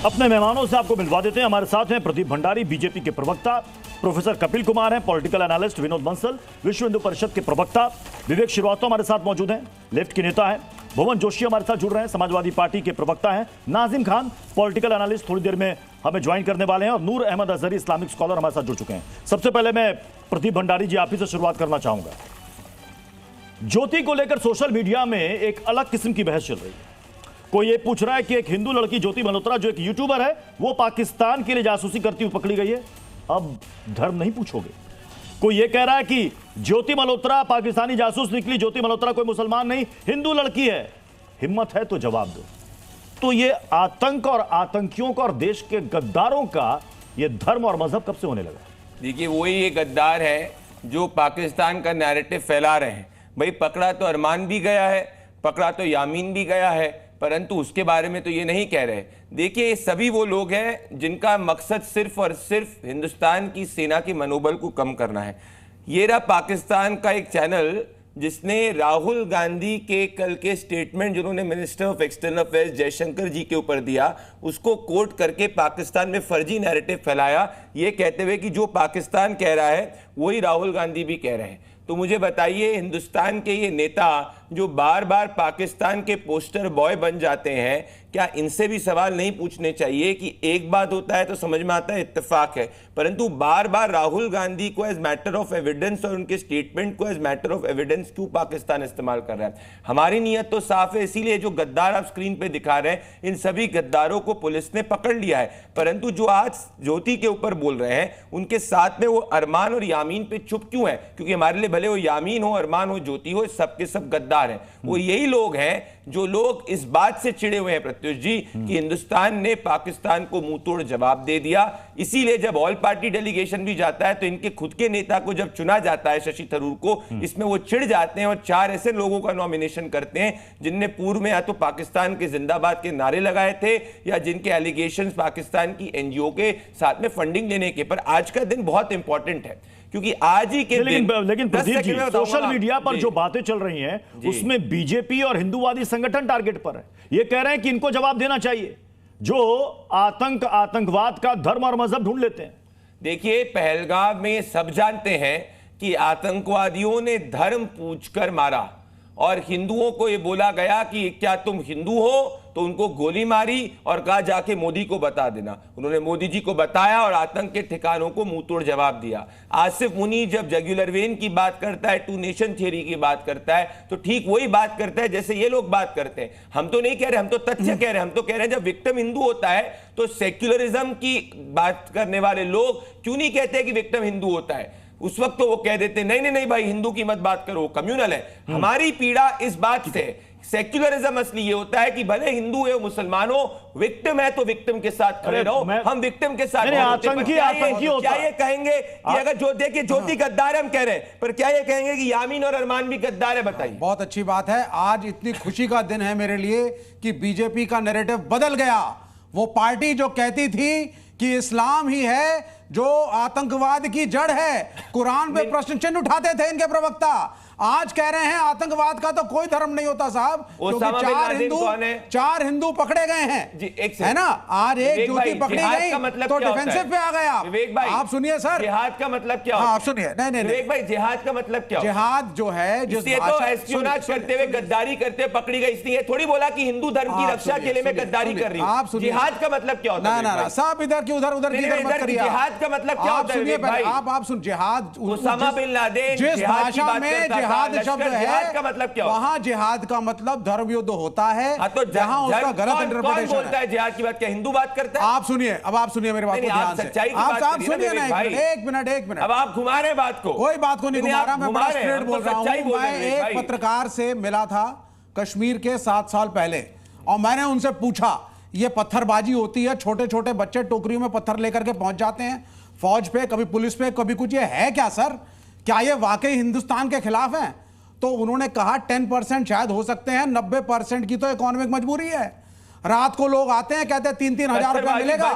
अपने मेहमानों से आपको मिलवा देते हैं। हमारे साथ हैं प्रदीप भंडारी, बीजेपी के प्रवक्ता, प्रोफेसर कपिल कुमार हैं, पॉलिटिकल एनालिस्ट विनोद बंसल, विश्व हिंदू परिषद के प्रवक्ता, विवेक श्रीवास्तव हमारे साथ मौजूद हैं, लेफ्ट के नेता हैं, भुवन जोशी हमारे साथ जुड़ रहे हैं, समाजवादी पार्टी के प्रवक्ता हैं, नाजिम खान पॉलिटिकल एनालिस्ट थोड़ी देर में हमें ज्वाइन करने वाले हैं, और नूर अहमद अजहरी इस्लामिक स्कॉलर हमारे साथ जुड़ चुके हैं। सबसे पहले मैं प्रदीप भंडारी जी आप ही से शुरुआत करना चाहूंगा। ज्योति को लेकर सोशल मीडिया में एक अलग किस्म की बहस चल रही है। कोई ये पूछ रहा है कि एक हिंदू लड़की ज्योति मल्होत्रा जो एक यूट्यूबर है वो पाकिस्तान के लिए जासूसी करती हुई पकड़ी गई है, अब धर्म नहीं पूछोगे। कोई ये कह रहा है कि ज्योति मल्होत्रा पाकिस्तानी जासूस निकली, ज्योति मल्होत्रा कोई मुसलमान नहीं हिंदू लड़की है, हिम्मत है तो जवाब दो। तो ये आतंक और आतंकियों का और देश के गद्दारों का ये धर्म और मजहब कब से होने लगा? देखिए वही ये गद्दार है जो पाकिस्तान का नैरेटिव फैला रहे हैं। भाई पकड़ा तो अरमान भी गया है, पकड़ा तो यामीन भी गया है, परंतु उसके बारे में तो ये नहीं कह रहे। देखिए सभी वो लोग हैं जिनका मकसद सिर्फ और सिर्फ हिंदुस्तान की सेना के मनोबल को कम करना है। ये रहा पाकिस्तान का एक चैनल जिसने राहुल गांधी के कल के स्टेटमेंट जिन्होंने minister of external affairs Jaishankar ji के ऊपर दिया उसको कोट करके पाकिस्तान में फर्जी नैरेटिव फैलाया, ये कहते हुए कि जो पाकिस्तान कह रहा है वही राहुल गांधी भी कह रहे हैं। तो मुझे बताइए हिंदुस्तान के ये नेता जो बार बार पाकिस्तान के पोस्टर बॉय बन जाते हैं, क्या इनसे भी सवाल नहीं पूछने चाहिए कि एक बात होता है तो समझ में आता है इत्तेफाक है, परंतु बार बार राहुल गांधी को एज मैटर ऑफ एविडेंस और उनके स्टेटमेंट को एज मैटर ऑफ एविडेंस क्यों पाकिस्तान इस्तेमाल कर रहा है? हमारी नीयत तो साफ है, इसीलिए जो गद्दार आप स्क्रीन पे दिखा रहे हैं इन सभी गद्दारों को पुलिस ने पकड़ लिया है, परंतु जो आज ज्योति के ऊपर बोल रहे हैं उनके साथ में वो अरमान और यामीन पे चुप क्यों है? क्योंकि हमारे लिए भले वो यामीन हो, अरमान हो, ज्योति हो, सबके सब गद्दार हैं। वो यही लोग हैं जो लोग इस बात से चिड़े हुए हैं प्रत्युष जी कि हिंदुस्तान ने पाकिस्तान को मुंह तोड़ जवाब दे दिया। इसीलिए जब ऑल पार्टी डेलीगेशन भी जाता है तो इनके खुद के नेता को जब चुना जाता है शशि थरूर को, इसमें वो चिढ़ जाते हैं और 4 ऐसे लोगों का नॉमिनेशन करते हैं जिनने पूर्व में या तो पाकिस्तान के जिंदाबाद के नारे लगाए थे या जिनके एलिगेशंस पाकिस्तान की एनजीओ के साथ में फंडिंग लेने के। पर आज का दिन बहुत इंपॉर्टेंट है क्योंकि आज ही के लेकिन प्रदीप जी सोशल मीडिया पर जो बातें चल रही हैं उसमें बीजेपी और हिंदूवादी संगठन टारगेट पर है। ये कह रहे हैं कि इनको जवाब देना चाहिए जो आतंकवाद का धर्म और मजहब ढूंढ लेते हैं। देखिए पहलगाम में सब जानते हैं कि आतंकवादियों ने धर्म पूछकर मारा और हिंदुओं को यह बोला गया कि क्या तुम हिंदू हो, तो उनको गोली मारी और कहा जाके मोदी को बता देना। उन्होंने मोदी जी को बताया और आतंक के ठिकानों को मुंह तोड़ जवाब दिया। आसिफ मुनी जब जगुलर वेन की बात करता है, 2 नेशन थियरी की बात करता है, तो ठीक वही बात करता है जैसे ये लोग बात करते हैं। हम तो नहीं कह रहे, हम तो तथ्य कह रहे हैं। हम तो कह रहे हैं जब विक्टिम हिंदू होता है तो सेक्युलरिज्म की बात करने वाले लोग क्यों नहीं कहते कि विक्टिम हिंदू होता है? उस वक्त तो वो कह देते नहीं नहीं नहीं भाई हिंदू की मत बात करो, कम्युनल है। हमारी पीड़ा इस बात से, सेक्युलरिज्म असली ये होता है कि भले हिंदू है मुसलमान हो, विक्टिम है तो विक्टिम के साथ खड़े रहो। हम विक्टिम के साथ क्या ये कहेंगे कि अगर जो देखिए ज्योति गद्दार है हम कह रहे हैं, पर क्या ये कहेंगे कि यामीन और अरमान भी गद्दार है? बताइए। बहुत अच्छी बात है, आज इतनी खुशी का दिन है मेरे लिए कि बीजेपी का नैरेटिव बदल गया। वो पार्टी जो कहती थी कि इस्लाम ही है जो आतंकवाद की जड़ है, कुरान पे प्रश्न चिन्ह उठाते थे इनके प्रवक्ता, आज कह रहे हैं आतंकवाद का तो कोई धर्म नहीं होता साहब, क्योंकि 4 हिंदू पकड़े गए हैं, है ना? आज एक ज्योति पकड़ी गई तो डिफेंसिव पे आ गया। विवेक भाई आप सुनिए सर, जिहाद का मतलब क्या? आप सुनिए। नहीं विवेक भाई जिहाद का मतलब क्या? जिहाद जो है एस्पियोनाज करते हुए गद्दारी करते हुए पकड़ी गई, इसलिए थोड़ी बोला कि हिंदू धर्म की रक्षा के लिए मैं गद्दारी कर रही हूं। जिहाद का मतलब क्या होता है? ना सब इधर की उधर उधर जिहाद का मतलब क्या होता है? आप सुन, जिहाद उसामा बिन लादेन जिस भाषा में जिहाद शब्द है, जिहाद का मतलब क्या? वहां जिहाद का मतलब धर्म युद्ध होता है। तो जहां उसका गलत इंटरप्रिटेशन बोलता है जिहाद की बात, क्या हिंदू बात करता है? आप सुनिए, अब आप सुनिए मेरी बात को ध्यान से। आप सुनिए ना, एक मिनट। अब आप घुमा रहे बात को। कोई बात को नहीं घुमा रहा, मैं बड़ा स्ट्रेट बोल रहा हूं। मैं एक पत्रकार से मिला था कश्मीर के 7 साल पहले और मैंने उनसे पूछा ये पत्थरबाजी होती है, छोटे छोटे बच्चे टोकरियों में पत्थर लेकर के पहुंच जाते हैं फौज पे, कभी पुलिस पे, कभी कुछ, ये है क्या सर? क्या ये वाकई हिंदुस्तान के खिलाफ है? तो उन्होंने कहा 10% शायद हो सकते हैं, 90% की तो इकोनॉमिक मजबूरी है। रात को लोग आते हैं, कहते हैं 3-3 हजार रुपया मिलेगा।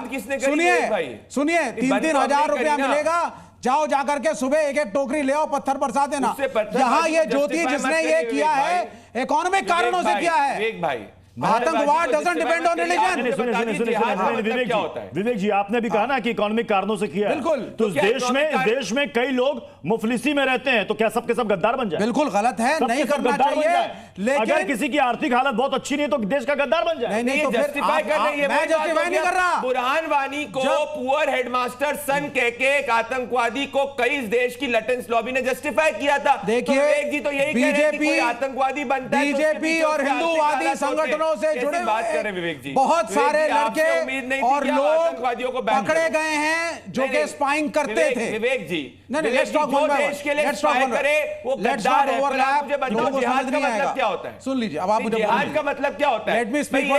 सुनिए 3-3 हजार रुपया मिलेगा, जाओ जाकर के सुबह एक टोकरी ले आओ, पत्थर बरसा देना। यहाँ ये ज्योति जिसने ये किया है इकोनॉमिक कारणों से किया है। विवेक भाई आतंकवाद डजंट डिपेंड ऑन रिलीजन। विवेक जी, आपने भी कहा ना कि इकोनॉमिक कारणों से किया है। बिल्कुल। तो इस देश में कई लोग मुफलिसी में रहते हैं, तो क्या सबके सब गद्दार बन जाए? बिल्कुल गलत है, नहीं करना चाहिए। लेकिन अगर किसी की आर्थिक हालत बहुत अच्छी नहीं है तो देश का गद्दार बन जाए। नहीं, तो जस्टिफाई कर रही है, मैं जस्टिफाई नहीं कर रहा। बुरहान वानी को पुअर हेडमास्टर सन कह के एक आतंकवादी को कई देश की लटेंस लॉबी ने जस्टिफाई किया था। देखिए, जी तो यही कह रहे हैं कि कोई आतंकवादी बनता है, बीजेपी और हिंदूवादी संगठनों से जुड़े बात कर रहे हैं विवेक जी। बहुत सारे लड़के और लोग पकड़े गए हैं जो कि स्पाइंग करते थे। Vivek ji, let's talk one by one. देश के लिए स्पाई करे वो गद्दार है। मुझे बताओ जिहाद का मतलब क्या होता है? सुन लीजिए, अब आप मुझे जिहाद का मतलब क्या होता है? Let me speak.